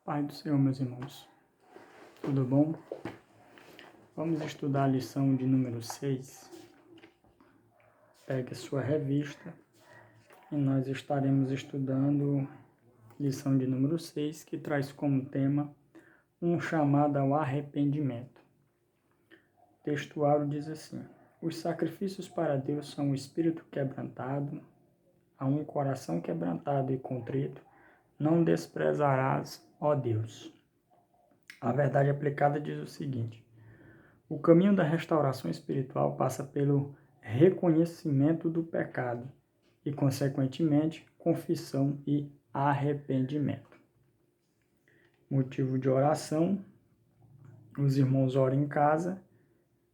Pai do Senhor, meus irmãos, tudo bom? Vamos estudar a lição de número 6. Pegue a sua revista e nós estaremos estudando lição de número 6, que traz como tema um chamado ao arrependimento. O textuário diz assim: os sacrifícios para Deus são o espírito quebrantado, a um coração quebrantado e contrito, não desprezarás, ó Deus. A verdade aplicada diz o seguinte: o caminho da restauração espiritual passa pelo reconhecimento do pecado e, consequentemente, confissão e arrependimento. Motivo de oração: os irmãos orem em casa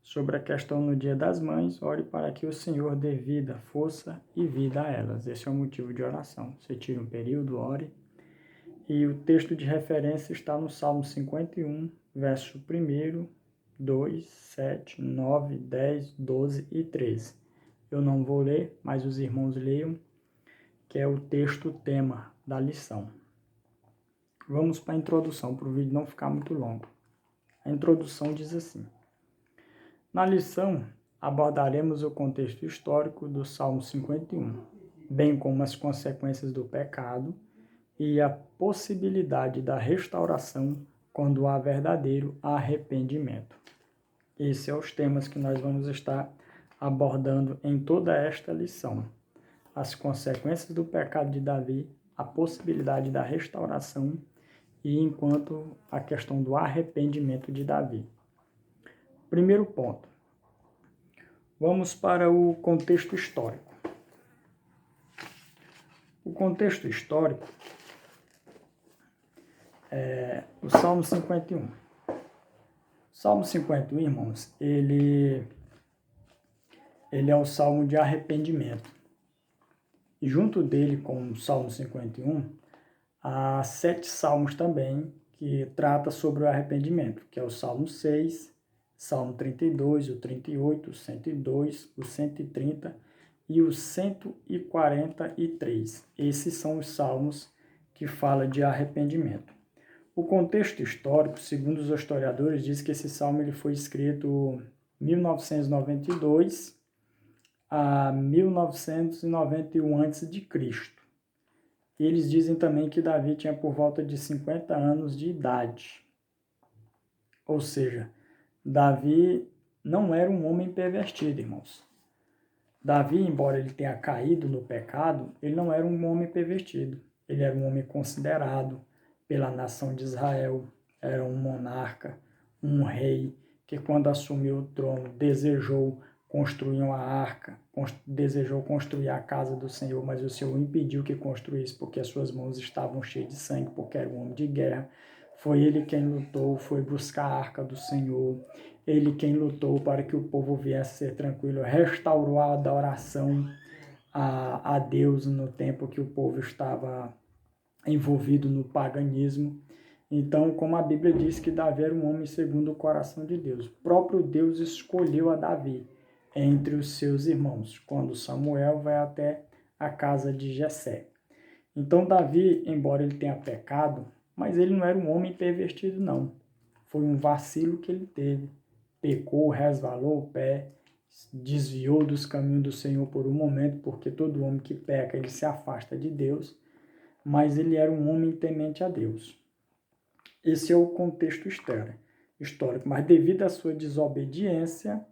sobre a questão no Dia das Mães, ore para que o Senhor dê vida, força e vida a elas. Esse é o motivo de oração. Você tira um período, ore. E o texto de referência está no Salmo 51, verso 1, 2, 7, 9, 10, 12 e 13. Eu não vou ler, mas os irmãos leiam, que é o texto tema da lição. Vamos para a introdução, para o vídeo não ficar muito longo. A introdução diz assim: na lição, abordaremos o contexto histórico do Salmo 51, bem como as consequências do pecado e a possibilidade da restauração quando há verdadeiro arrependimento. Esses são os temas que nós vamos estar abordando em toda esta lição. As consequências do pecado de Davi, a possibilidade da restauração e, enquanto, a questão do arrependimento de Davi. Primeiro ponto. Vamos para o contexto histórico. O contexto histórico é o Salmo 51. O Salmo 51, irmãos, ele é o Salmo de arrependimento. E junto dele, com o Salmo 51, há 7 salmos também que tratam sobre o arrependimento, que é o Salmo 6, Salmo 32, o 38, o 102, o 130 e o 143. Esses são os salmos que falam de arrependimento. O contexto histórico, segundo os historiadores, diz que esse salmo ele foi escrito em 1992 a 1991 a.C. Eles dizem também que Davi tinha por volta de 50 anos de idade. Ou seja, Davi não era um homem pervertido, irmãos. Davi, embora ele tenha caído no pecado, ele não era um homem pervertido. Ele era um homem considerado pela nação de Israel, era um monarca, um rei, que quando assumiu o trono desejou construir uma arca, desejou construir a casa do Senhor, mas o Senhor impediu que construísse, porque as suas mãos estavam cheias de sangue, porque era um homem de guerra. Foi ele quem lutou, foi buscar a arca do Senhor, ele quem lutou para que o povo viesse ser tranquilo, restaurou a adoração a Deus no tempo que o povo estava envolvido no paganismo. Então, como a Bíblia diz que Davi era um homem segundo o coração de Deus, o próprio Deus escolheu a Davi entre os seus irmãos, quando Samuel vai até a casa de Jessé. Então, Davi, embora ele tenha pecado, mas ele não era um homem pervertido, não. Foi um vacilo que ele teve. Pecou, resvalou o pé, desviou dos caminhos do Senhor por um momento, porque todo homem que peca, ele se afasta de Deus, mas ele era um homem temente a Deus. Esse é o contexto histórico. Mas devido à sua desobediência,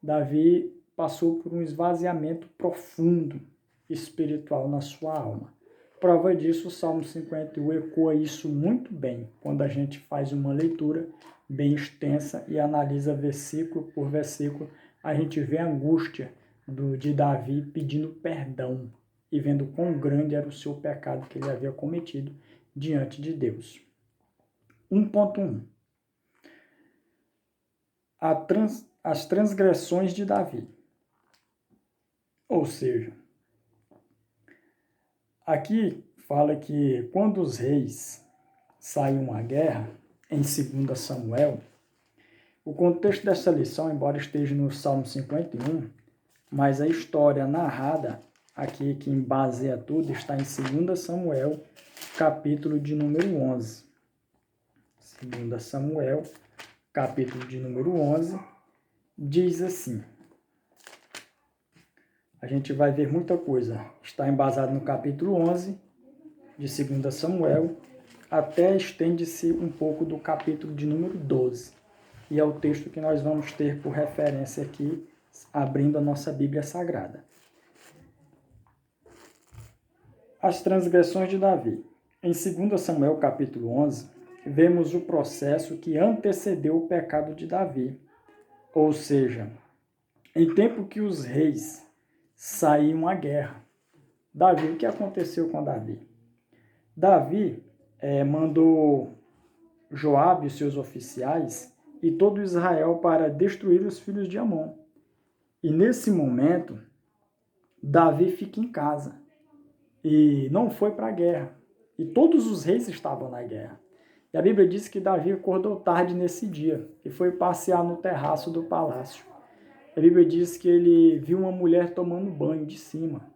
Davi passou por um esvaziamento profundo espiritual na sua alma. Prova disso, o Salmo 51 ecoa isso muito bem, quando a gente faz uma leitura bem extensa e analisa versículo por versículo, a gente vê a angústia de Davi pedindo perdão e vendo quão grande era o seu pecado que ele havia cometido diante de Deus. 1.1. As transgressões de Davi. Ou seja, aqui fala que quando os reis saíam à guerra, em 2 Samuel, o contexto dessa lição, embora esteja no Salmo 51, mas a história narrada aqui, que baseia tudo, está em 2 Samuel, capítulo de número 11. 2 Samuel, capítulo de número 11, diz assim. A gente vai ver muita coisa. Está embasado no capítulo 11 de 2 Samuel, até estende-se um pouco do capítulo de número 12. E é o texto que nós vamos ter por referência aqui, abrindo a nossa Bíblia Sagrada. As transgressões de Davi. Em 2 Samuel, capítulo 11, vemos o processo que antecedeu o pecado de Davi. Ou seja, em tempo que os reis saíam à guerra. Davi, o que aconteceu com Davi? Davi mandou Joabe e seus oficiais e todo Israel para destruir os filhos de Amon. E nesse momento, Davi fica em casa e não foi para a guerra. E todos os reis estavam na guerra. E a Bíblia diz que Davi acordou tarde nesse dia e foi passear no terraço do palácio. A Bíblia diz que ele viu uma mulher tomando banho de cima.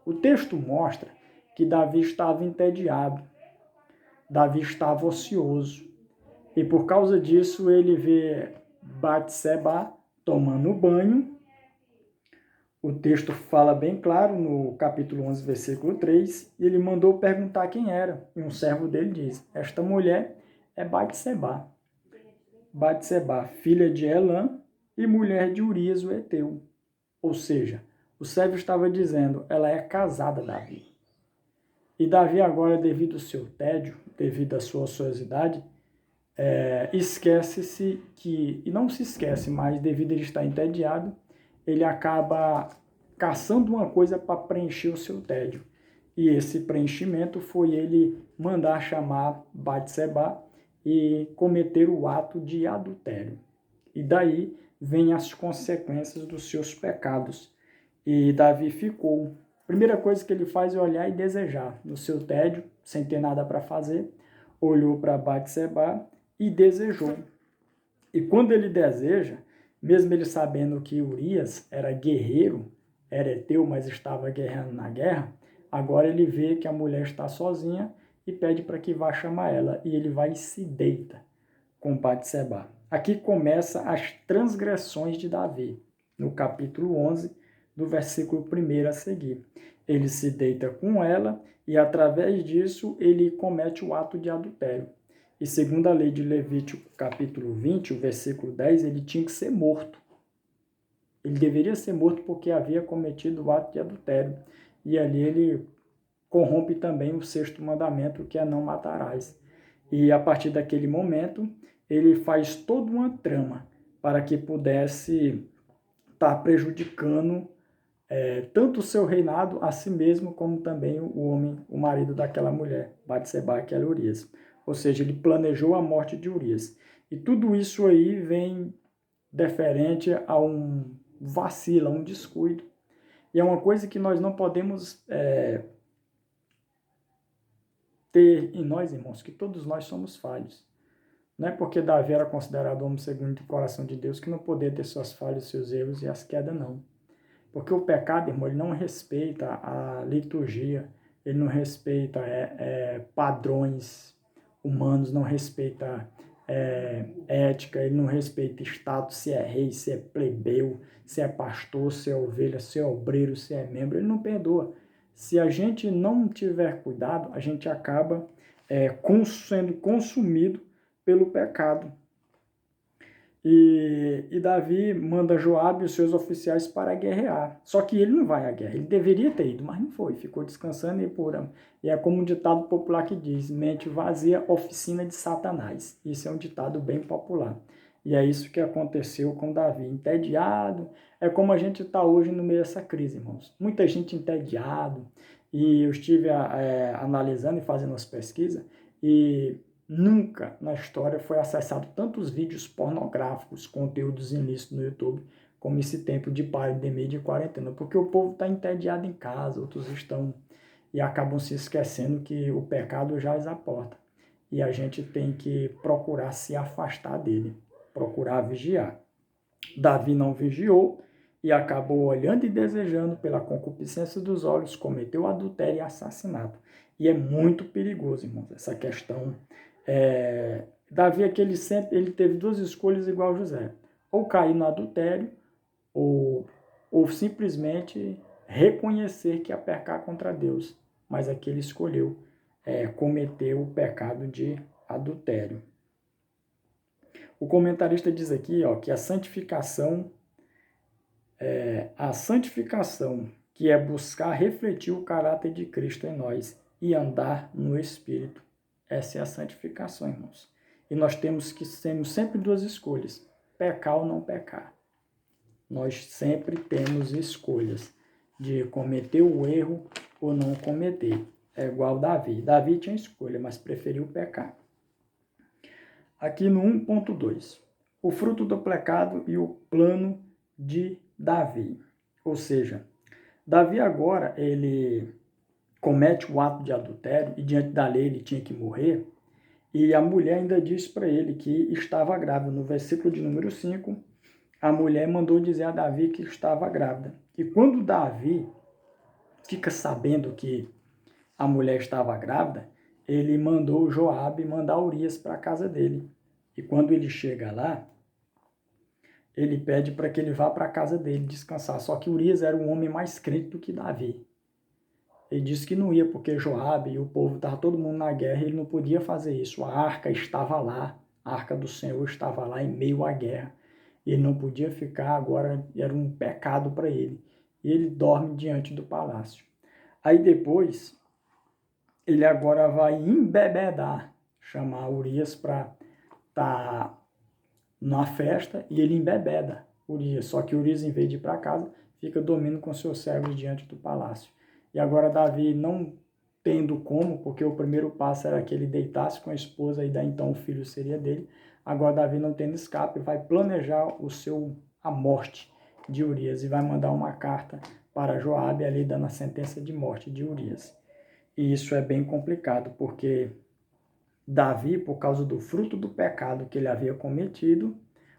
O texto mostra que Davi estava entediado, Davi estava ocioso. E por causa disso ele vê Batseba tomando banho. O texto fala bem claro no capítulo 11, versículo 3, e ele mandou perguntar quem era. E um servo dele diz, esta mulher é Batseba. Batseba, filha de Elã e mulher de Urias o Heteu. Ou seja, o servo estava dizendo, ela é casada, Davi. E Davi agora, devido ao seu tédio, devido à sua ociosidade, esquece-se que, e não se esquece, mas devido a ele estar entediado, ele acaba caçando uma coisa para preencher o seu tédio. E esse preenchimento foi ele mandar chamar Batseba e cometer o ato de adultério. E daí vêm as consequências dos seus pecados. E Davi ficou. A primeira coisa que ele faz é olhar e desejar. No seu tédio, sem ter nada para fazer, olhou para Batseba e desejou. E quando ele deseja, mesmo ele sabendo que Urias era guerreiro, era heteu, mas estava guerreando na guerra, agora ele vê que a mulher está sozinha e pede para que vá chamar ela. E ele vai e se deita com Batseba. Aqui começa as transgressões de Davi, no capítulo 11, do versículo 1 a seguir. Ele se deita com ela e, através disso, ele comete o ato de adultério. E segundo a lei de Levítico, capítulo 20, o versículo 10, ele tinha que ser morto. Ele deveria ser morto porque havia cometido o ato de adultério. E ali ele corrompe também o 6º mandamento, que é não matarás. E a partir daquele momento, ele faz toda uma trama para que pudesse estar prejudicando tanto o seu reinado a si mesmo, como também o homem, o marido daquela mulher, Batseba, que era Urias. Ou seja, ele planejou a morte de Urias. E tudo isso aí vem deferente a um vacilo, a um descuido. E é uma coisa que nós não podemos ter em nós, irmãos, que todos nós somos falhos. Não é porque Davi era considerado homem segundo o coração de Deus que não poderia ter suas falhas, seus erros e as quedas, não. Porque o pecado, irmão, ele não respeita a liturgia, ele não respeita padrões humanos, não respeita ética, ele não respeita status, se é rei, se é plebeu, se é pastor, se é ovelha, se é obreiro, se é membro, ele não perdoa. Se a gente não tiver cuidado, a gente acaba sendo consumido pelo pecado. E Davi manda Joabe e os seus oficiais para guerrear. Só que ele não vai à guerra. Ele deveria ter ido, mas não foi. Ficou descansando e é como um ditado popular que diz, mente vazia, oficina de Satanás. Isso é um ditado bem popular. E é isso que aconteceu com Davi. Entediado. É como a gente está hoje no meio dessa crise, irmãos. Muita gente entediado. E eu estive analisando e fazendo as pesquisas. E nunca na história foi acessado tantos vídeos pornográficos, conteúdos ilícitos no YouTube, como esse tempo de pandemia de quarentena, porque o povo está entediado em casa, outros estão e acabam se esquecendo que o pecado jaz à porta e a gente tem que procurar se afastar dele, procurar vigiar. Davi não vigiou e acabou olhando e desejando pela concupiscência dos olhos, cometeu adultério e assassinato. E é muito perigoso, irmãos, essa questão Davi é que ele teve duas escolhas igual a José. Ou cair no adultério, ou simplesmente reconhecer que ia pecar contra Deus. Mas aqui ele escolheu cometer o pecado de adultério. O comentarista diz aqui que a santificação, que é buscar refletir o caráter de Cristo em nós e andar no Espírito. Essa é a santificação, irmãos. E nós temos sempre duas escolhas, pecar ou não pecar. Nós sempre temos escolhas de cometer o erro ou não cometer. É igual Davi. Davi tinha escolha, mas preferiu pecar. Aqui no 1.2, o fruto do pecado e o plano de Davi. Ou seja, Davi agora, ele comete o ato de adultério e diante da lei ele tinha que morrer. E a mulher ainda disse para ele que estava grávida. No versículo de número 5, a mulher mandou dizer a Davi que estava grávida. E quando Davi fica sabendo que a mulher estava grávida, ele mandou Joabe mandar Urias para a casa dele. E quando ele chega lá, ele pede para que ele vá para a casa dele descansar. Só que Urias era um homem mais crente do que Davi. Ele disse que não ia porque Joabe e o povo estava todo mundo na guerra e ele não podia fazer isso. A arca estava lá, a arca do Senhor estava lá em meio à guerra. Ele não podia ficar, agora era um pecado para ele. E ele dorme diante do palácio. Aí depois, ele agora vai embebedar, chamar Urias para estar na festa e ele embebeda Urias. Só que Urias, em vez de ir para casa, fica dormindo com seus servos diante do palácio. E agora Davi não tendo como, porque o primeiro passo era que ele deitasse com a esposa e daí então o filho seria dele. Agora Davi não tendo escape, vai planejar a morte de Urias e vai mandar uma carta para Joabe ali dando a sentença de morte de Urias. E isso é bem complicado, porque Davi, por causa do fruto do pecado que ele havia cometido,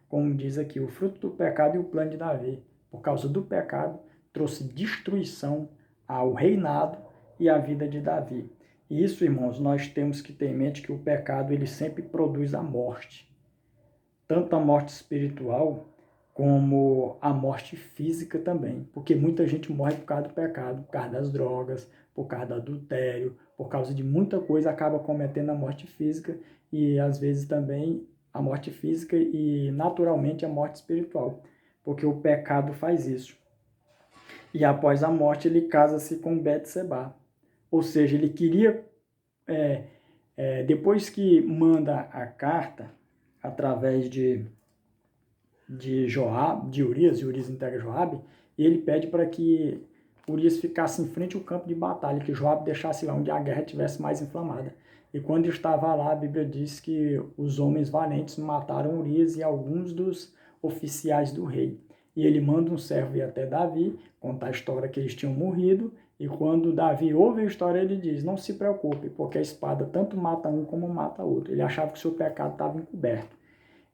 como diz aqui, o fruto do pecado e o plano de Davi, por causa do pecado, trouxe destruição ao reinado e à vida de Davi. E isso, irmãos, nós temos que ter em mente que o pecado ele sempre produz a morte. Tanto a morte espiritual como a morte física também. Porque muita gente morre por causa do pecado, por causa das drogas, por causa do adultério, por causa de muita coisa, acaba cometendo a morte física e às vezes também a morte física e naturalmente a morte espiritual. Porque o pecado faz isso. E após a morte ele casa-se com Betseba. Ou seja, ele queria, depois que manda a carta, através de Urias, e Urias entrega a Joabe, e ele pede para que Urias ficasse em frente ao campo de batalha, que Joabe deixasse lá onde a guerra estivesse mais inflamada. E quando estava lá, a Bíblia diz que os homens valentes mataram Urias e alguns dos oficiais do rei. E ele manda um servo ir até Davi, contar a história que eles tinham morrido, e quando Davi ouve a história, ele diz, não se preocupe, porque a espada tanto mata um como mata outro. Ele achava que o seu pecado estava encoberto.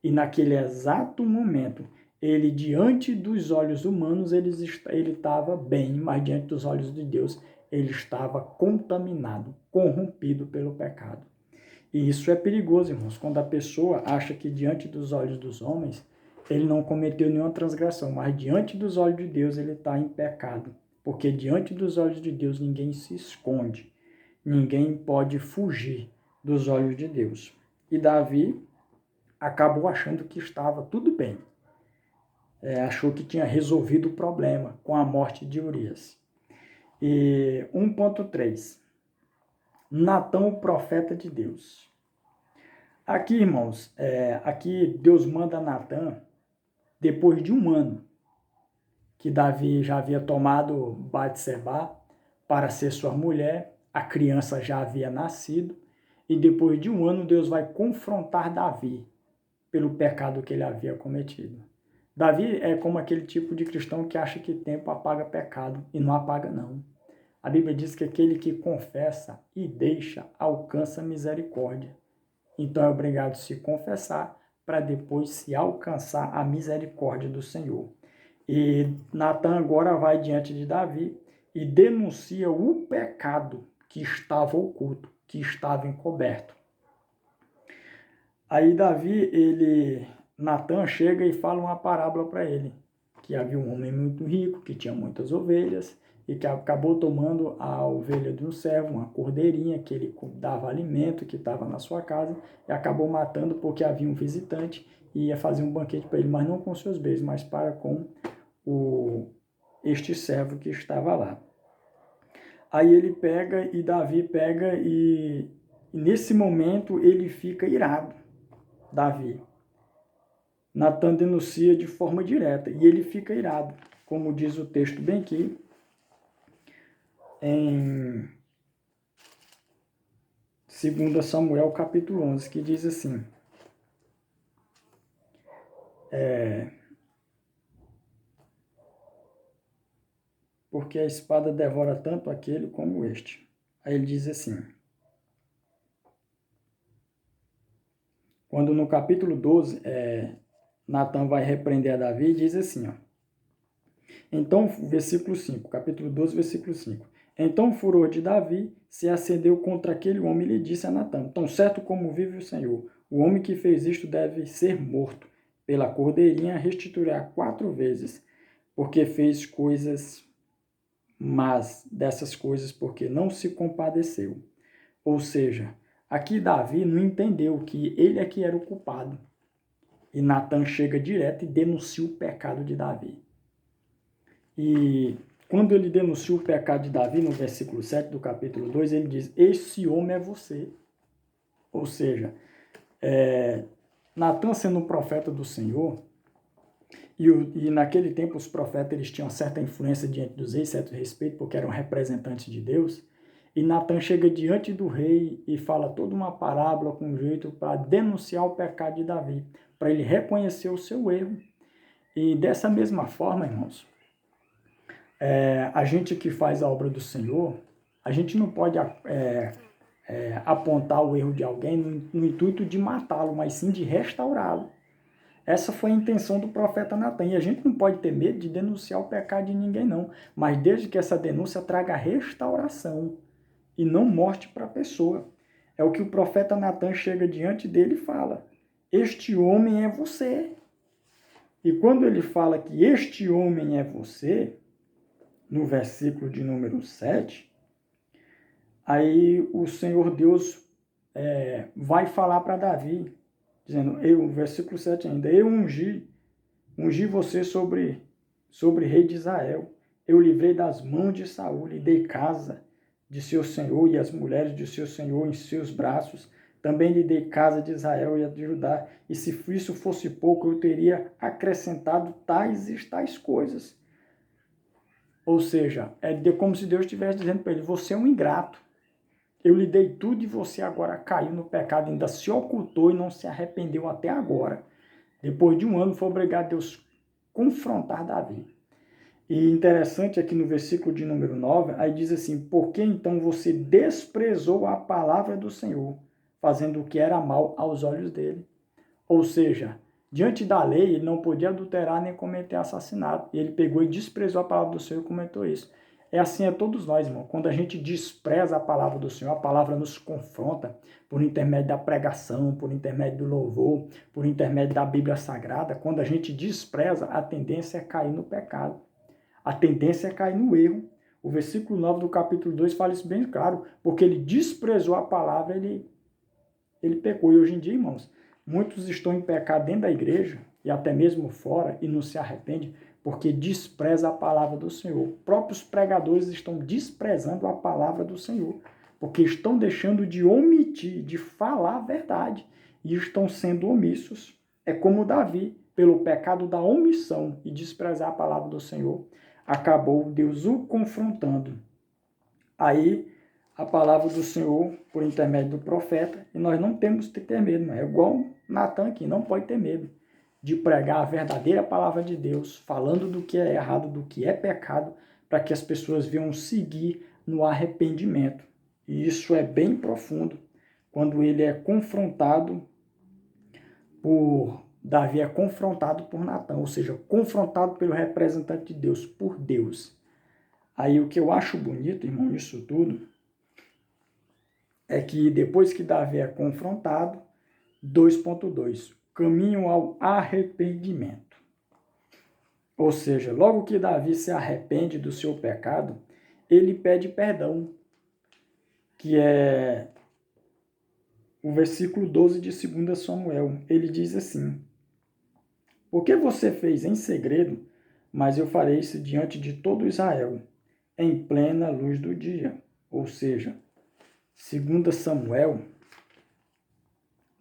E naquele exato momento, ele, diante dos olhos humanos, ele estava bem, mas diante dos olhos de Deus, ele estava contaminado, corrompido pelo pecado. E isso é perigoso, irmãos, quando a pessoa acha que diante dos olhos dos homens, ele não cometeu nenhuma transgressão, mas diante dos olhos de Deus, ele está em pecado. Porque diante dos olhos de Deus, ninguém se esconde, ninguém pode fugir dos olhos de Deus. E Davi acabou achando que estava tudo bem. Achou que tinha resolvido o problema com a morte de Urias. E 1.3. Natã, o profeta de Deus. Aqui, irmãos, aqui Deus manda Natã depois de um ano que Davi já havia tomado Batseba para ser sua mulher, a criança já havia nascido, e depois de um ano Deus vai confrontar Davi pelo pecado que ele havia cometido. Davi é como aquele tipo de cristão que acha que tempo apaga pecado, e não apaga não. A Bíblia diz que aquele que confessa e deixa alcança misericórdia. Então é obrigado a se confessar para depois se alcançar a misericórdia do Senhor. E Natã agora vai diante de Davi e denuncia o pecado que estava oculto, que estava encoberto. Aí Natan chega e fala uma parábola para ele, que havia um homem muito rico, que tinha muitas ovelhas, e que acabou tomando a ovelha de um servo, uma cordeirinha, que ele dava alimento, que estava na sua casa, e acabou matando porque havia um visitante e ia fazer um banquete para ele, mas não com seus bens, mas para com este servo que estava lá. Aí Davi pega e nesse momento ele fica irado, Davi. Natan denuncia de forma direta e ele fica irado, como diz o texto bem aqui, em 2 Samuel capítulo 11, que diz assim, porque a espada devora tanto aquele como este. Aí ele diz assim, quando no capítulo 12, Natan vai repreender a Davi, diz assim, ó, então, versículo 5, capítulo 12, versículo 5. Então o furor de Davi se acendeu contra aquele homem e lhe disse a Natã, tão certo como vive o Senhor, o homem que fez isto deve ser morto. Pela cordeirinha restituirá 4 vezes, porque fez coisas más dessas coisas, porque não se compadeceu. Ou seja, aqui Davi não entendeu que ele é que era o culpado. E Natã chega direto e denuncia o pecado de Davi. E quando ele denuncia o pecado de Davi, no versículo 7 do capítulo 2, ele diz, esse homem é você. Ou seja, Natã sendo um profeta do Senhor, e naquele tempo os profetas eles tinham certa influência diante dos reis, certo respeito, porque eram representantes de Deus, e Natã chega diante do rei e fala toda uma parábola com jeito para denunciar o pecado de Davi, para ele reconhecer o seu erro. E dessa mesma forma, irmãos, a gente que faz a obra do Senhor, a gente não pode apontar o erro de alguém no intuito de matá-lo, mas sim de restaurá-lo. Essa foi a intenção do profeta Natan. E a gente não pode ter medo de denunciar o pecado de ninguém, não. Mas desde que essa denúncia traga restauração e não morte para a pessoa. É o que o profeta Natan chega diante dele e fala. Este homem é você. E quando ele fala que este homem é você, no versículo de número 7, aí o Senhor Deus vai falar para Davi, dizendo, versículo 7 ainda, eu ungi você sobre rei de Israel. Eu livrei das mãos de Saul e dei casa de seu senhor e as mulheres de seu senhor em seus braços. Também lhe dei casa de Israel e a de Judá. E se isso fosse pouco, eu teria acrescentado tais e tais coisas. Ou seja, como se Deus estivesse dizendo para ele, você é um ingrato. Eu lhe dei tudo e você agora caiu no pecado, ainda se ocultou e não se arrependeu até agora. Depois de um ano, foi obrigado a Deus confrontar Davi. E interessante aqui no versículo de número 9, aí diz assim, por que então você desprezou a palavra do Senhor, fazendo o que era mal aos olhos dele? Ou seja, diante da lei, ele não podia adulterar nem cometer assassinato. E ele pegou e desprezou a palavra do Senhor e comentou isso. É assim a todos nós, irmão. Quando a gente despreza a palavra do Senhor, a palavra nos confronta por intermédio da pregação, por intermédio do louvor, por intermédio da Bíblia Sagrada. Quando a gente despreza, a tendência é cair no pecado. A tendência é cair no erro. O versículo 9 do capítulo 2 fala isso bem claro. Porque ele desprezou a palavra, ele pecou. E hoje em dia, irmãos, muitos estão em pecado dentro da igreja e até mesmo fora e não se arrependem porque despreza a palavra do Senhor. Próprios pregadores estão desprezando a palavra do Senhor porque estão deixando de omitir, de falar a verdade e estão sendo omissos. É como Davi, pelo pecado da omissão e desprezar a palavra do Senhor, acabou Deus o confrontando. Aí a palavra do Senhor por intermédio do profeta, e nós não temos que ter medo, não é igual Natan aqui, não pode ter medo de pregar a verdadeira palavra de Deus, falando do que é errado, do que é pecado, para que as pessoas venham seguir no arrependimento. E isso é bem profundo, quando ele é confrontado Davi é confrontado por Natan, ou seja, confrontado pelo representante de Deus, por Deus. Aí o que eu acho bonito, irmão, nisso tudo, é que depois que Davi é confrontado, 2.2, caminho ao arrependimento. Ou seja, logo que Davi se arrepende do seu pecado, ele pede perdão, que é o versículo 12 de 2 Samuel. Ele diz assim: porque você fez em segredo, mas eu farei isso diante de todo Israel, em plena luz do dia. Ou seja, 2 Samuel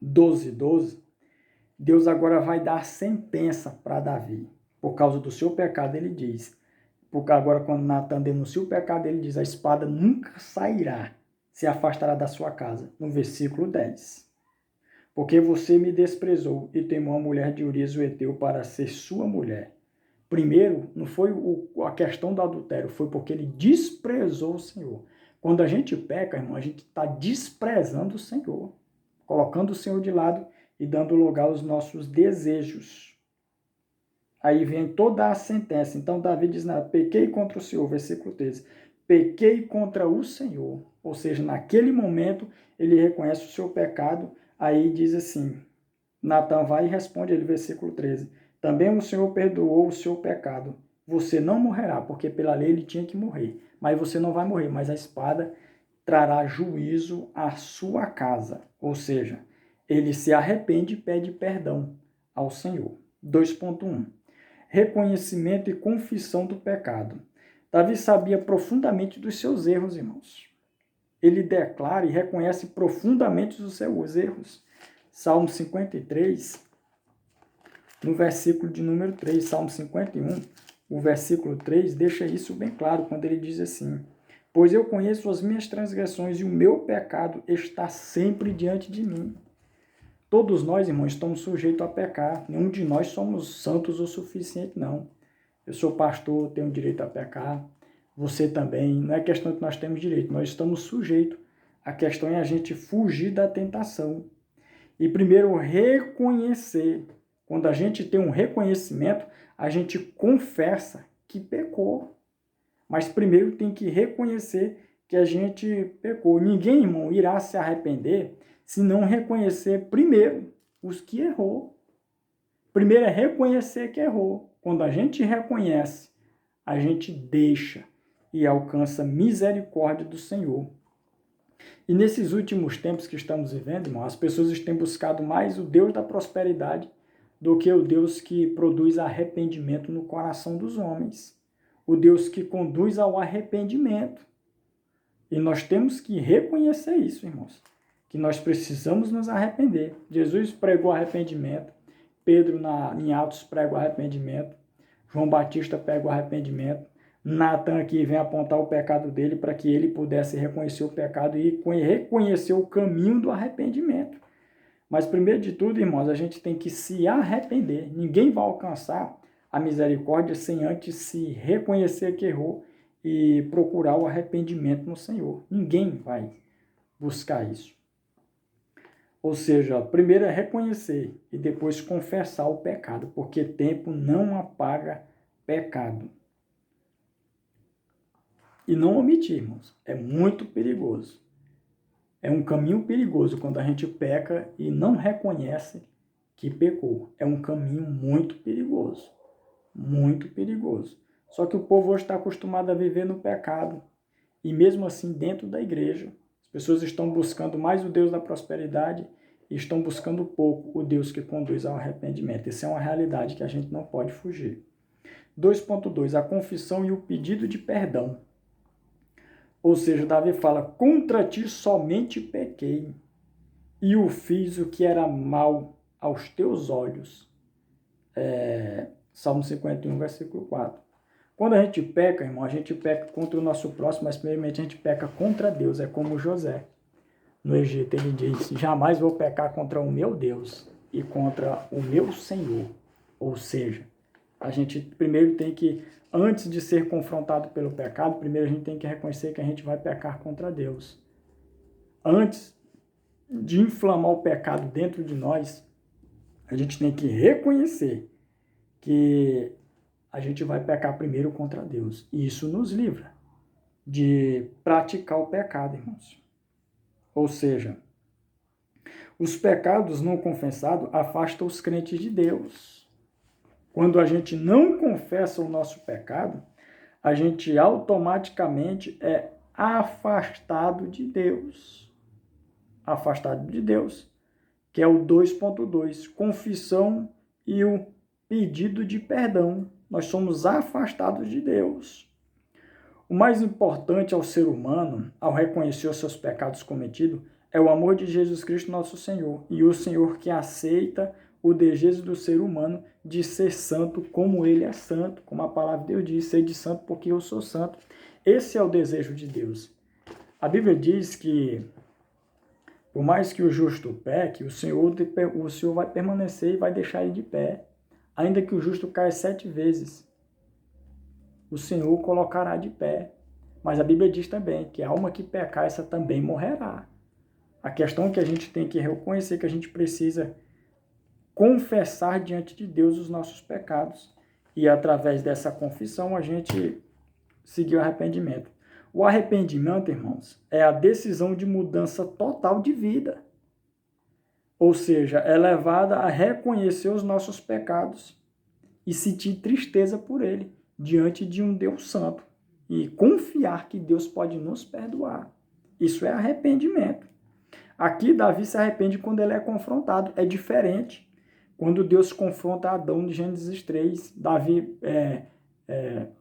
12:12, Deus agora vai dar sentença para Davi. Por causa do seu pecado, ele diz. Porque agora, quando Natan denuncia o pecado, ele diz: a espada nunca sairá, se afastará da sua casa. No versículo 10. Porque você me desprezou e tomou a mulher de Urias o Heteu para ser sua mulher. Primeiro, não foi a questão do adultério, foi porque ele desprezou o Senhor. Quando a gente peca, irmão, a gente está desprezando o Senhor, colocando o Senhor de lado e dando lugar aos nossos desejos. Aí vem toda a sentença. Então, Davi diz: pequei contra o Senhor, versículo 13. Pequei contra o Senhor. Ou seja, naquele momento, ele reconhece o seu pecado. Aí diz assim, Natan vai e responde ele, versículo 13. Também o Senhor perdoou o seu pecado. Você não morrerá, porque pela lei ele tinha que morrer. Mas você não vai morrer, mas a espada trará juízo à sua casa. Ou seja, ele se arrepende e pede perdão ao Senhor. 2.1. Reconhecimento e confissão do pecado. Davi sabia profundamente dos seus erros, irmãos. Ele declara e reconhece profundamente os seus erros. Salmo 53, no versículo de número 3, Salmo 51, o versículo 3 deixa isso bem claro, quando ele diz assim: pois eu conheço as minhas transgressões e o meu pecado está sempre diante de mim. Todos nós, irmãos, estamos sujeitos a pecar. Nenhum de nós somos santos o suficiente, não. Eu sou pastor, tenho direito a pecar. Você também. Não é questão que nós temos direito, nós estamos sujeitos. A questão é a gente fugir da tentação. E primeiro reconhecer. Quando a gente tem um reconhecimento, a gente confessa que pecou. Mas primeiro tem que reconhecer que a gente pecou. Ninguém, irmão, irá se arrepender se não reconhecer primeiro os que errou. Primeiro é reconhecer que errou. Quando a gente reconhece, a gente deixa e alcança misericórdia do Senhor. E nesses últimos tempos que estamos vivendo, irmão, as pessoas têm buscado mais o Deus da prosperidade do que o Deus que produz arrependimento no coração dos homens. O Deus que conduz ao arrependimento. E nós temos que reconhecer isso, irmãos, que nós precisamos nos arrepender. Jesus pregou arrependimento, Pedro em Atos prega o arrependimento, João Batista prega o arrependimento, Natan aqui vem apontar o pecado dele para que ele pudesse reconhecer o pecado e reconhecer o caminho do arrependimento. Mas primeiro de tudo, irmãos, a gente tem que se arrepender. Ninguém vai alcançar a misericórdia sem antes se reconhecer que errou e procurar o arrependimento no Senhor. Ninguém vai buscar isso. Ou seja, primeiro é reconhecer e depois confessar o pecado, porque tempo não apaga pecado. E não omitir, irmãos, é muito perigoso. É um caminho perigoso quando a gente peca e não reconhece que pecou. É um caminho muito perigoso. Muito perigoso. Só que o povo hoje está acostumado a viver no pecado. E mesmo assim, dentro da igreja, as pessoas estão buscando mais o Deus da prosperidade e estão buscando pouco o Deus que conduz ao arrependimento. Isso é uma realidade que a gente não pode fugir. 2.2. A confissão e o pedido de perdão. Ou seja, Davi fala: contra ti somente pequei, e o fiz o que era mal aos teus olhos. Salmo 51, versículo 4. Quando a gente peca, irmão, a gente peca contra o nosso próximo, mas primeiramente a gente peca contra Deus. É como José. No Egito ele diz: jamais vou pecar contra o meu Deus e contra o meu Senhor. Ou seja, a gente primeiro tem que, antes de ser confrontado pelo pecado, primeiro a gente tem que reconhecer que a gente vai pecar contra Deus. Antes de inflamar o pecado dentro de nós, a gente tem que reconhecer que a gente vai pecar primeiro contra Deus. E isso nos livra de praticar o pecado, irmãos. Ou seja, Os pecados não confessados afastam os crentes de Deus. Quando a gente não confessa o nosso pecado, a gente automaticamente é afastado de Deus. Afastado de Deus, que é o 2.2, confissão e o pedido de perdão. Nós somos afastados de Deus. O mais importante ao ser humano, ao reconhecer os seus pecados cometidos, é o amor de Jesus Cristo, nosso Senhor, e o Senhor que aceita o desejo do ser humano de ser santo como ele é santo, como a palavra de Deus diz, sede santo porque eu sou santo. Esse é o desejo de Deus. A Bíblia diz que, por mais que o justo peque, o Senhor vai permanecer e vai deixar ele de pé. Ainda que o justo caia 7 vezes, o Senhor colocará de pé. Mas a Bíblia diz também que a alma que pecar, essa também morrerá. A questão é que a gente tem que reconhecer que a gente precisa confessar diante de Deus os nossos pecados. E através dessa confissão a gente seguir o arrependimento. O arrependimento, irmãos, é a decisão de mudança total de vida. Ou seja, é levada a reconhecer os nossos pecados e sentir tristeza por ele diante de um Deus santo e confiar que Deus pode nos perdoar. Isso é arrependimento. Aqui Davi se arrepende quando ele é confrontado. É diferente. Quando Deus confronta Adão em Gênesis 3,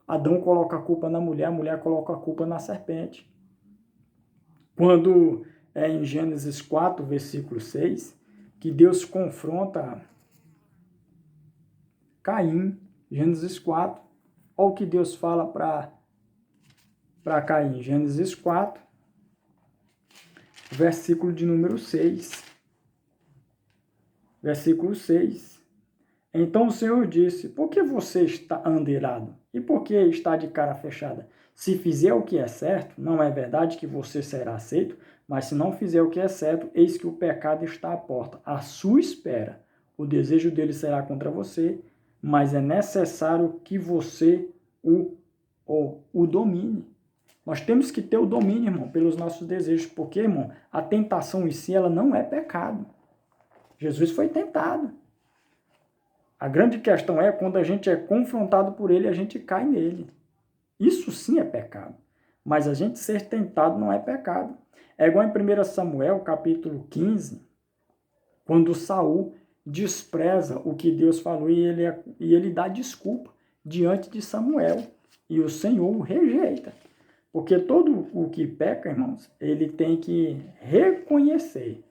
Adão coloca a culpa na mulher, a mulher coloca a culpa na serpente. Quando é em Gênesis 4, versículo 6, que Deus confronta Caim, Gênesis 4, olha o que Deus fala para Caim, Gênesis 4, versículo de número 6. Versículo 6. Então o Senhor disse, por que você anda irado? E por que está de cara fechada? Se fizer o que é certo, não é verdade que você será aceito, mas se não fizer o que é certo, eis que o pecado está à porta, à sua espera. O desejo dele será contra você, mas é necessário que você o domine. Nós temos que ter o domínio, irmão, pelos nossos desejos, porque, irmão, a tentação em si, ela não é pecado. Jesus foi tentado. A grande questão é quando a gente é confrontado por ele, a gente cai nele. Isso sim é pecado. Mas a gente ser tentado não é pecado. É igual em 1 Samuel, capítulo 15, quando Saul despreza o que Deus falou e ele dá desculpa diante de Samuel. E o Senhor o rejeita. Porque todo o que peca, irmãos, ele tem que reconhecer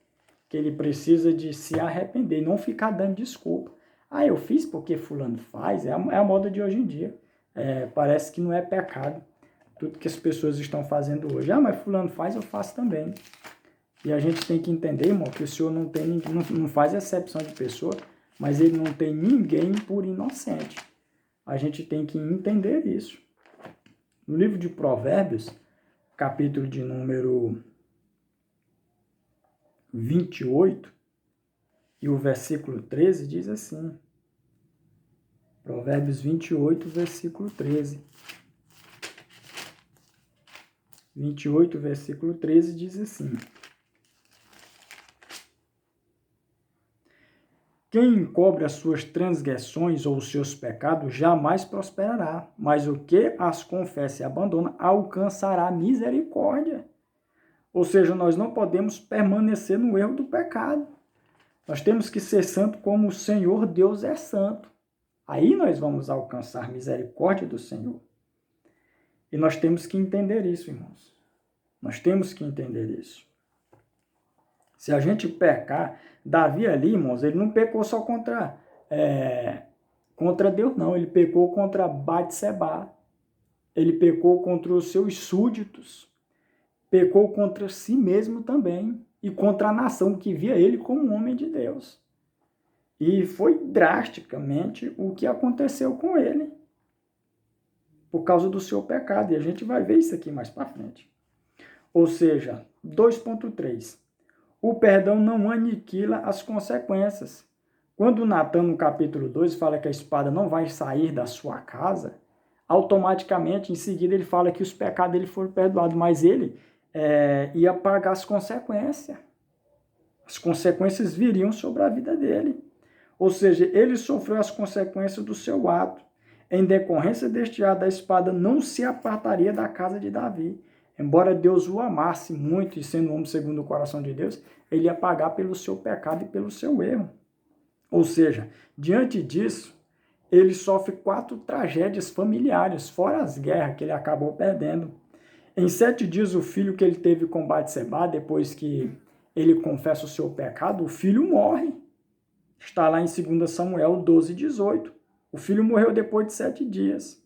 que ele precisa de se arrepender, não ficar dando desculpa. Ah, eu fiz porque fulano faz, é a moda de hoje em dia. Parece que não é pecado tudo que as pessoas estão fazendo hoje. Ah, mas fulano faz, eu faço também. E a gente tem que entender, irmão, que o Senhor não faz exceção de pessoa, mas ele não tem ninguém por inocente. A gente tem que entender isso. No livro de Provérbios, capítulo de número 28, e o versículo 13 diz assim, Provérbios 28, versículo 13. 28, versículo 13 diz assim, quem encobre as suas transgressões ou os seus pecados jamais prosperará, mas o que as confessa e abandona alcançará misericórdia. Ou seja, nós não podemos permanecer no erro do pecado. Nós temos que ser santo como o Senhor Deus é santo. Aí nós vamos alcançar misericórdia do Senhor. E nós temos que entender isso, irmãos. Nós temos que entender isso. Se a gente pecar, Davi ali, irmãos, ele não pecou só contra Deus, não. Ele pecou contra Batseba. Ele pecou contra os seus súditos. Pecou contra si mesmo também. E contra a nação que via ele como um homem de Deus. E foi drasticamente o que aconteceu com ele. Por causa do seu pecado. E a gente vai ver isso aqui mais para frente. Ou seja, 2.3. O perdão não aniquila as consequências. Quando Natan, no capítulo 2, fala que a espada não vai sair da sua casa, automaticamente, em seguida, ele fala que os pecados dele foram perdoados, mas ele ia pagar as consequências. As consequências viriam sobre a vida dele. Ou seja, ele sofreu as consequências do seu ato. Em decorrência deste ato, a espada não se apartaria da casa de Davi. Embora Deus o amasse muito e sendo homem segundo o coração de Deus, ele ia pagar pelo seu pecado e pelo seu erro. Ou seja, diante disso, ele sofre 4 tragédias familiares, fora as guerras que ele acabou perdendo. Em 7 dias, o filho que ele teve com Batseba, depois que ele confessa o seu pecado, o filho morre. Está lá em 2 Samuel 12:18. O filho morreu depois de 7 dias.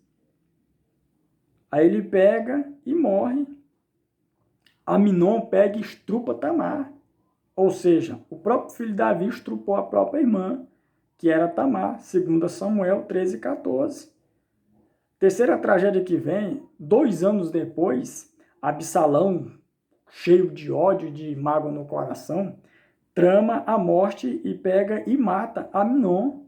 Aí ele pega e morre. Aminon pega e estrupa Tamar. Ou seja, o próprio filho Davi estrupou a própria irmã, que era Tamar, 2 Samuel 13:14. Terceira tragédia que vem, 2 anos depois, Absalão, cheio de ódio, de mágoa no coração, trama a morte e pega e mata Aminon,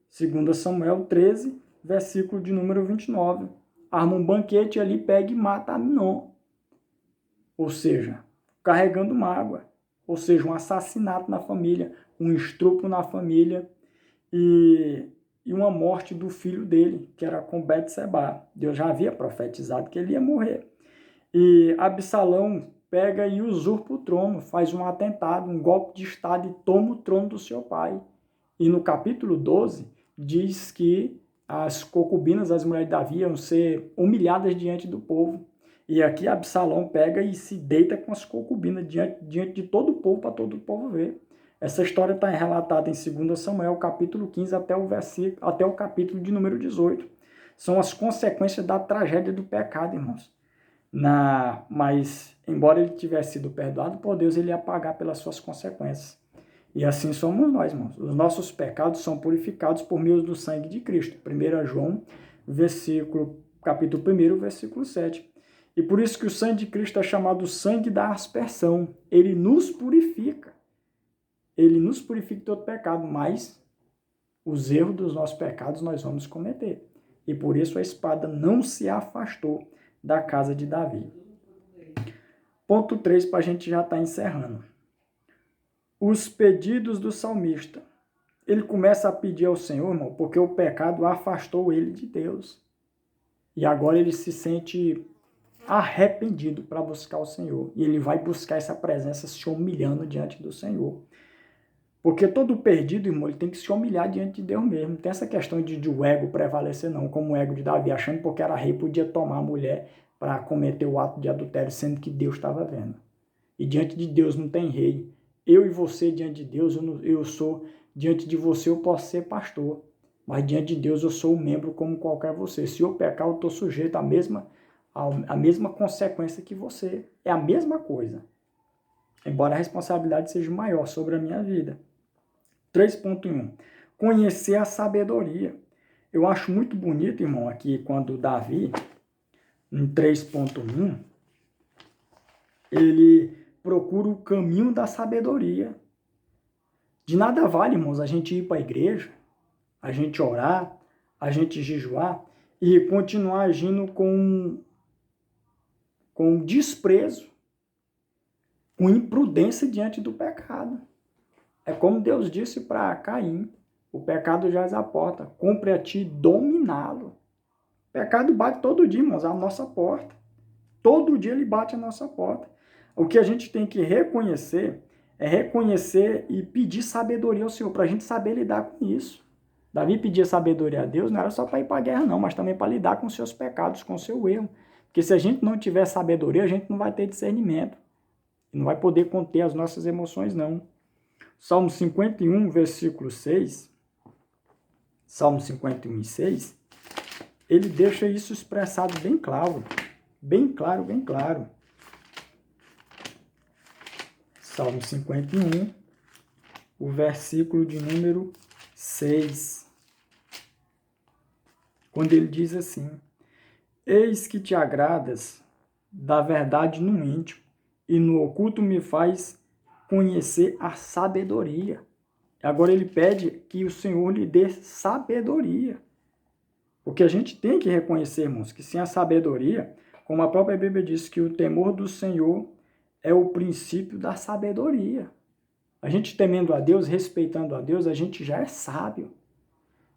2 Samuel 13, versículo de número 29. Arma um banquete e ali pega e mata Aminon. Ou seja, carregando mágoa. Ou seja, um assassinato na família, um estupro na família e uma morte do filho dele, que era com Betseba. Deus já havia profetizado que ele ia morrer. E Absalão pega e usurpa o trono, faz um atentado, um golpe de estado e toma o trono do seu pai. E no capítulo 12 diz que as concubinas, as mulheres de Davi, iam ser humilhadas diante do povo. E aqui Absalão pega e se deita com as concubinas diante de todo o povo, para todo o povo ver. Essa história está relatada em 2 Samuel, capítulo 15, até o capítulo de número 18. São as consequências da tragédia do pecado, irmãos. Mas, embora ele tivesse sido perdoado por Deus, ele ia pagar pelas suas consequências. E assim somos nós, irmãos. Os nossos pecados são purificados por meio do sangue de Cristo. 1 João, capítulo 1, versículo 7. E por isso que o sangue de Cristo é chamado sangue da aspersão. Ele nos purifica. Ele nos purifica de todo pecado, mas os erros dos nossos pecados nós vamos cometer. E por isso a espada não se afastou da casa de Davi. Ponto 3, para a gente já estar encerrando. Os pedidos do salmista. Ele começa a pedir ao Senhor, irmão, porque o pecado afastou ele de Deus. E agora ele se sente arrependido para buscar o Senhor. E ele vai buscar essa presença se humilhando diante do Senhor. Porque todo perdido, irmão, ele tem que se humilhar diante de Deus mesmo. Não tem essa questão de o ego prevalecer, não. Como o ego de Davi, achando que porque era rei, podia tomar a mulher para cometer o ato de adultério, sendo que Deus estava vendo. E diante de Deus não tem rei. Eu e você, diante de Deus, diante de você eu posso ser pastor. Mas diante de Deus eu sou um membro como qualquer você. Se eu pecar, eu estou sujeito à mesma consequência que você. É a mesma coisa. Embora a responsabilidade seja maior sobre a minha vida. 3.1. Conhecer a sabedoria. Eu acho muito bonito, irmão, aqui quando Davi, em 3.1, ele procura o caminho da sabedoria. De nada vale, irmãos, a gente ir para a igreja, a gente orar, a gente jejuar e continuar agindo com desprezo, com imprudência diante do pecado. É como Deus disse para Caim, o pecado jaz à porta, cumpre a ti dominá-lo. O pecado bate todo dia, irmãos, à nossa porta. Todo dia ele bate à nossa porta. O que a gente tem que reconhecer é reconhecer e pedir sabedoria ao Senhor, para a gente saber lidar com isso. Davi pedia sabedoria a Deus, não era só para ir para a guerra não, mas também para lidar com os seus pecados, com o seu erro. Porque se a gente não tiver sabedoria, a gente não vai ter discernimento. Não vai poder conter as nossas emoções, não. Salmo 51, versículo 6, Salmo 51, 6, ele deixa isso expressado bem claro. Bem claro, bem claro. Salmo 51, o versículo de número 6. Quando ele diz assim: eis que te agradas da verdade no íntimo, e no oculto me faz conhecer a sabedoria. Agora ele pede que o Senhor lhe dê sabedoria. Porque a gente tem que reconhecer, irmãos, que sem a sabedoria, como a própria Bíblia diz, que o temor do Senhor é o princípio da sabedoria. A gente temendo a Deus, respeitando a Deus, a gente já é sábio.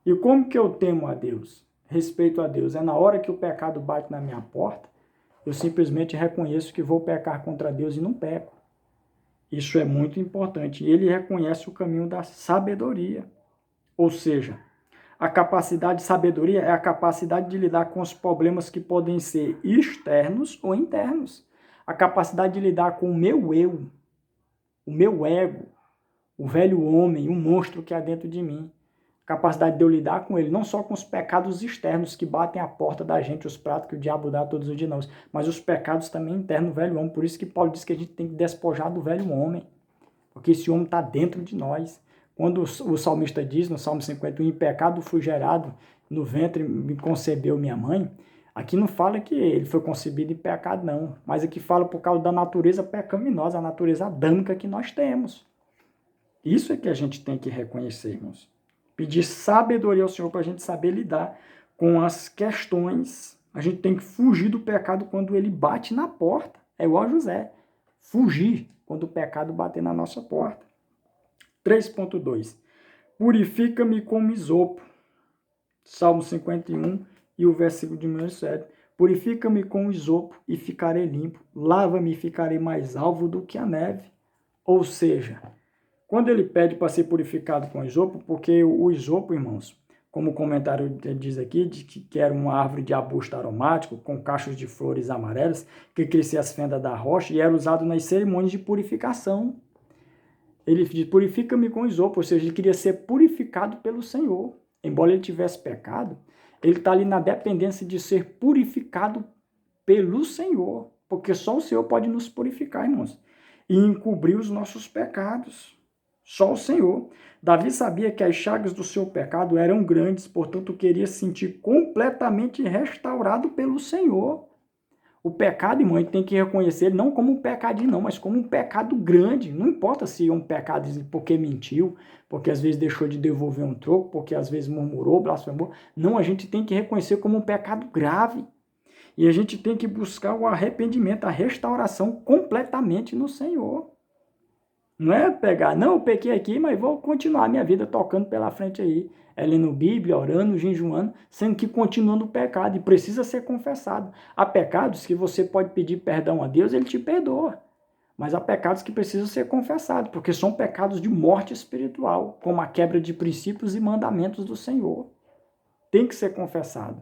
E como que eu temo a Deus? Respeito a Deus. É na hora que o pecado bate na minha porta, eu simplesmente reconheço que vou pecar contra Deus e não peco. Isso é muito importante. Ele reconhece o caminho da sabedoria. Ou seja, a capacidade de sabedoria é a capacidade de lidar com os problemas que podem ser externos ou internos. A capacidade de lidar com o meu eu, o meu ego, o velho homem, o monstro que há dentro de mim. Capacidade de eu lidar com ele, não só com os pecados externos que batem à porta da gente, os pratos que o diabo dá todos os dias, não, mas os pecados também internos do velho homem. Por isso que Paulo diz que a gente tem que despojar do velho homem, porque esse homem está dentro de nós. Quando o salmista diz, no Salmo 51, em pecado fui gerado, no ventre me concebeu minha mãe, aqui não fala que ele foi concebido em pecado, não, mas aqui fala por causa da natureza pecaminosa, a natureza adâmica que nós temos. Isso é que a gente tem que reconhecer, irmãos. Pedir sabedoria ao Senhor para a gente saber lidar com as questões. A gente tem que fugir do pecado quando ele bate na porta. É igual a José. Fugir quando o pecado bater na nossa porta. 3.2. Purifica-me como isopo. Salmo 51 e o versículo de número 7. Purifica-me com isopo e ficarei limpo. Lava-me e ficarei mais alvo do que a neve. Ou seja, quando ele pede para ser purificado com isopo, porque o isopo, irmãos, como o comentário diz aqui, de que era uma árvore de arbusto aromático, com cachos de flores amarelas, que crescia as fendas da rocha e era usado nas cerimônias de purificação. Ele diz, purifica-me com isopo, ou seja, ele queria ser purificado pelo Senhor. Embora ele tivesse pecado, ele está ali na dependência de ser purificado pelo Senhor, porque só o Senhor pode nos purificar, irmãos, e encobrir os nossos pecados. Só o Senhor. Davi sabia que as chagas do seu pecado eram grandes, portanto queria se sentir completamente restaurado pelo Senhor. O pecado, irmão, a gente tem que reconhecer não como um pecadinho, não, mas como um pecado grande. Não importa se é um pecado porque mentiu, porque às vezes deixou de devolver um troco, porque às vezes murmurou, blasfemou. Não, a gente tem que reconhecer como um pecado grave. E a gente tem que buscar o arrependimento, a restauração completamente no Senhor. Não é pegar, não, eu pequei aqui, mas vou continuar a minha vida tocando pela frente aí, lendo Bíblia, orando, jejuando, sendo que continuando o pecado e precisa ser confessado. Há pecados que você pode pedir perdão a Deus, ele te perdoa. Mas há pecados que precisam ser confessados, porque são pecados de morte espiritual, como a quebra de princípios e mandamentos do Senhor. Tem que ser confessado.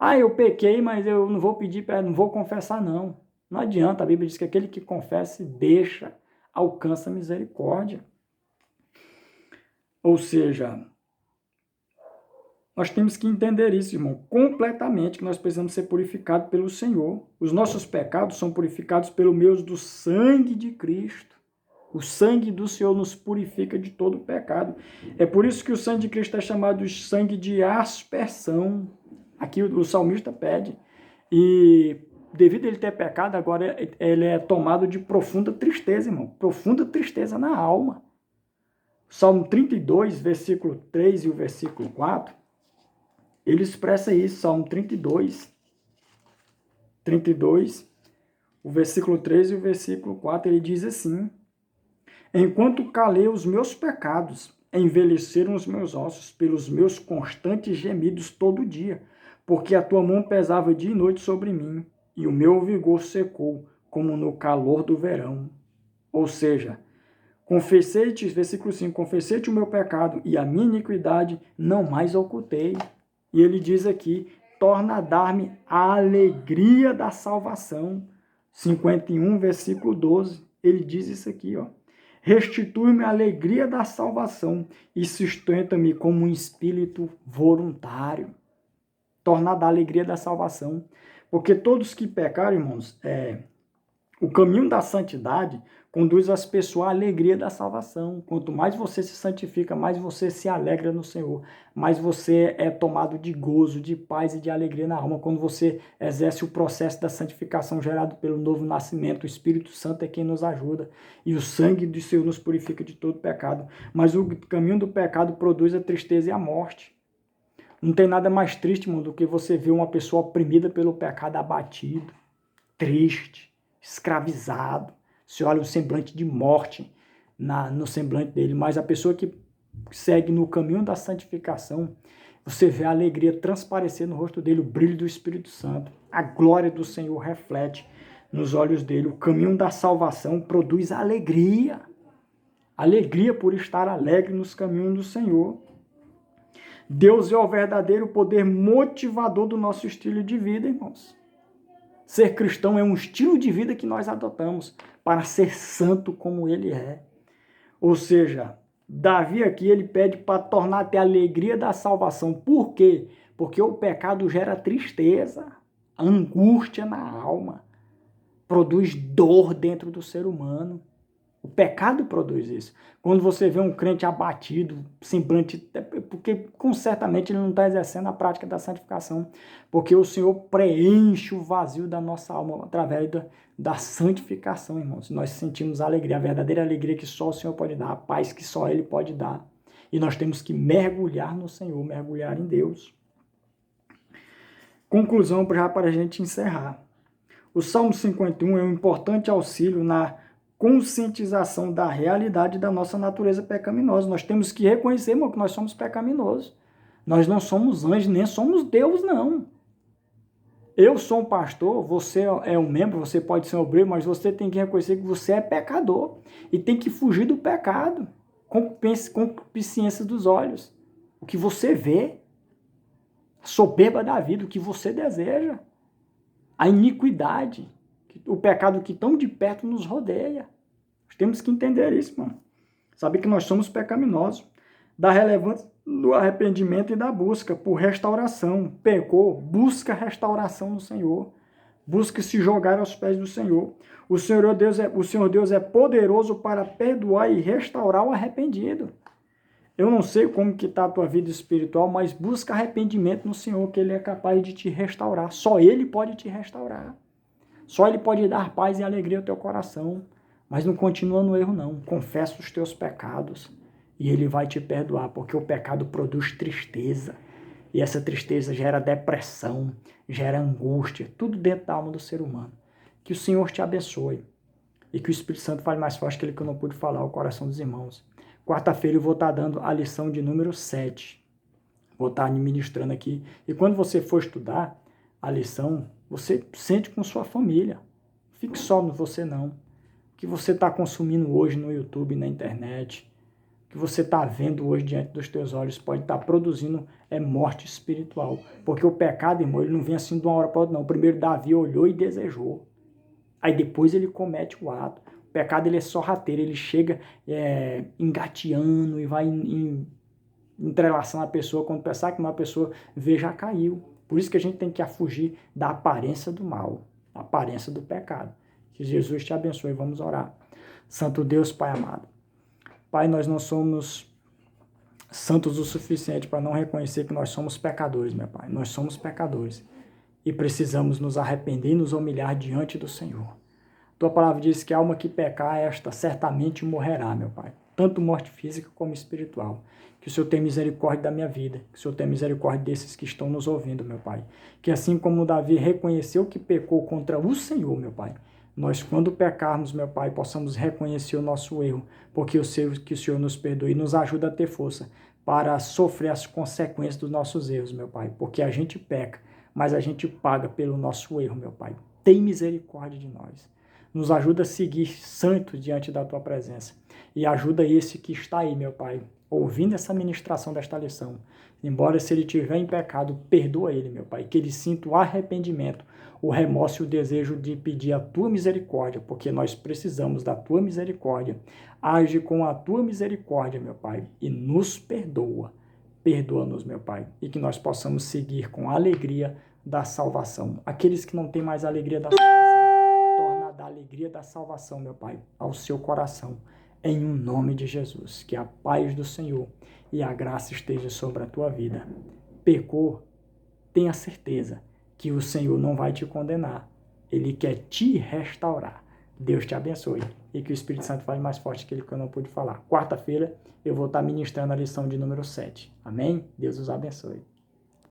Ah, eu pequei, mas eu não vou pedir, não vou confessar, não. Não adianta, a Bíblia diz que aquele que confessa e deixa alcança a misericórdia. Ou seja, nós temos que entender isso, irmão, completamente, que nós precisamos ser purificados pelo Senhor. Os nossos pecados são purificados pelo meio do sangue de Cristo. O sangue do Senhor nos purifica de todo o pecado. É por isso que o sangue de Cristo é chamado de sangue de aspersão. Aqui o salmista pede. E devido a ele ter pecado, agora ele é tomado de profunda tristeza, irmão. Profunda tristeza na alma. Salmo 32, versículo 3 e o versículo 4, ele expressa isso. Salmo 32, o versículo 3 e o versículo 4, ele diz assim: enquanto calei os meus pecados, envelheceram os meus ossos pelos meus constantes gemidos todo dia, porque a tua mão pesava dia e noite sobre mim, e o meu vigor secou, como no calor do verão. Ou seja, confessei-te, versículo 5, confessei-te o meu pecado, e a minha iniquidade não mais ocultei. E ele diz aqui, torna a dar-me a alegria da salvação. 51, versículo 12, ele diz isso aqui, ó. Restitui-me a alegria da salvação e sustenta-me como um espírito voluntário. Tornar da alegria da salvação. Porque todos que pecaram, irmãos, o caminho da santidade conduz as pessoas à alegria da salvação. Quanto mais você se santifica, mais você se alegra no Senhor, mais você é tomado de gozo, de paz e de alegria na alma. Quando você exerce o processo da santificação gerado pelo novo nascimento, o Espírito Santo é quem nos ajuda. E o sangue do Senhor nos purifica de todo pecado. Mas o caminho do pecado produz a tristeza e a morte. Não tem nada mais triste, irmão, do que você ver uma pessoa oprimida pelo pecado, abatido, triste, escravizado. Você olha um semblante de morte. no semblante dele, mas a pessoa que segue no caminho da santificação, você vê a alegria transparecer no rosto dele, o brilho do Espírito Santo, a glória do Senhor reflete nos olhos dele, o caminho da salvação produz alegria, alegria por estar alegre nos caminhos do Senhor. Deus é o verdadeiro poder motivador do nosso estilo de vida, irmãos. Ser cristão é um estilo de vida que nós adotamos para ser santo como ele é. Ou seja, Davi aqui ele pede para tornar até a alegria da salvação. Por quê? Porque o pecado gera tristeza, angústia na alma, produz dor dentro do ser humano. O pecado produz isso. Quando você vê um crente abatido, semblante, porque certamente ele não está exercendo a prática da santificação, porque o Senhor preenche o vazio da nossa alma através da santificação, irmãos. Nós sentimos a alegria, a verdadeira alegria que só o Senhor pode dar, a paz que só Ele pode dar. E nós temos que mergulhar no Senhor, mergulhar em Deus. Conclusão já para a gente encerrar. O Salmo 51 é um importante auxílio na conscientização da realidade da nossa natureza pecaminosa. Nós temos que reconhecer, irmão, que nós somos pecaminosos. Nós não somos anjos, nem somos Deus, não. Eu sou um pastor, você é um membro, você pode ser um obreiro, mas você tem que reconhecer que você é pecador e tem que fugir do pecado, com concupiscência dos olhos. O que você vê, a soberba da vida, o que você deseja, a iniquidade, o pecado que tão de perto nos rodeia. Nós temos que entender isso, irmão. Saber que nós somos pecaminosos. Da relevância do arrependimento e da busca por restauração. Pecou, busca restauração no Senhor. Busca se jogar aos pés do Senhor. O Senhor Deus é poderoso para perdoar e restaurar o arrependido. Eu não sei como que está a tua vida espiritual, mas busca arrependimento no Senhor, que Ele é capaz de te restaurar. Só Ele pode te restaurar. Só Ele pode dar paz e alegria ao teu coração. Mas não continua no erro, não. Confessa os teus pecados e Ele vai te perdoar, porque o pecado produz tristeza. E essa tristeza gera depressão, gera angústia, tudo dentro da alma do ser humano. Que o Senhor te abençoe e que o Espírito Santo fale mais forte que ele que eu não pude falar ao coração dos irmãos. Quarta-feira eu vou estar dando a lição de número 7. Vou estar ministrando aqui. E quando você for estudar a lição, você sente com sua família. Fique só no você não. O que você está consumindo hoje no YouTube, na internet, o que você está vendo hoje diante dos teus olhos pode estar produzindo morte espiritual. Porque o pecado, irmão, ele não vem assim de uma hora para outra, não. Primeiro Davi olhou e desejou. Aí depois ele comete o ato. O pecado ele é sorrateiro, ele chega engateando e vai entrelaçando a pessoa. Quando pensar que uma pessoa vê, já caiu. Por isso que a gente tem que fugir da aparência do mal, da aparência do pecado. Que Jesus te abençoe. Vamos orar. Santo Deus, Pai amado. Pai, nós não somos santos o suficiente para não reconhecer que nós somos pecadores, meu Pai. Nós somos pecadores e precisamos nos arrepender e nos humilhar diante do Senhor. Tua palavra diz que a alma que pecar, esta certamente morrerá, meu Pai. Tanto morte física como espiritual. Que o Senhor tenha misericórdia da minha vida. Que o Senhor tenha misericórdia desses que estão nos ouvindo, meu Pai. Que assim como Davi reconheceu que pecou contra o Senhor, meu Pai, nós, quando pecarmos, meu Pai, possamos reconhecer o nosso erro, porque eu sei que o Senhor nos perdoe e nos ajuda a ter força para sofrer as consequências dos nossos erros, meu Pai, porque a gente peca, mas a gente paga pelo nosso erro, meu Pai. Tem misericórdia de nós. Nos ajuda a seguir santos diante da Tua presença e ajuda esse que está aí, meu Pai, ouvindo essa ministração desta lição. Embora se ele estiver em pecado, perdoa ele, meu Pai, que ele sinta o arrependimento, o remorso e o desejo de pedir a Tua misericórdia, porque nós precisamos da Tua misericórdia. Age com a Tua misericórdia, meu Pai, e nos perdoa. Perdoa-nos, meu Pai, e que nós possamos seguir com a alegria da salvação. Aqueles que não têm mais a alegria da salvação, torna a alegria da salvação, meu Pai, ao seu coração. Em um nome de Jesus, que a paz do Senhor e a graça esteja sobre a tua vida. Pecou, tenha certeza que o Senhor não vai te condenar. Ele quer te restaurar. Deus te abençoe e que o Espírito Santo fale mais forte que ele que eu não pude falar. Quarta-feira eu vou estar ministrando a lição de número 7. Amém? Deus os abençoe.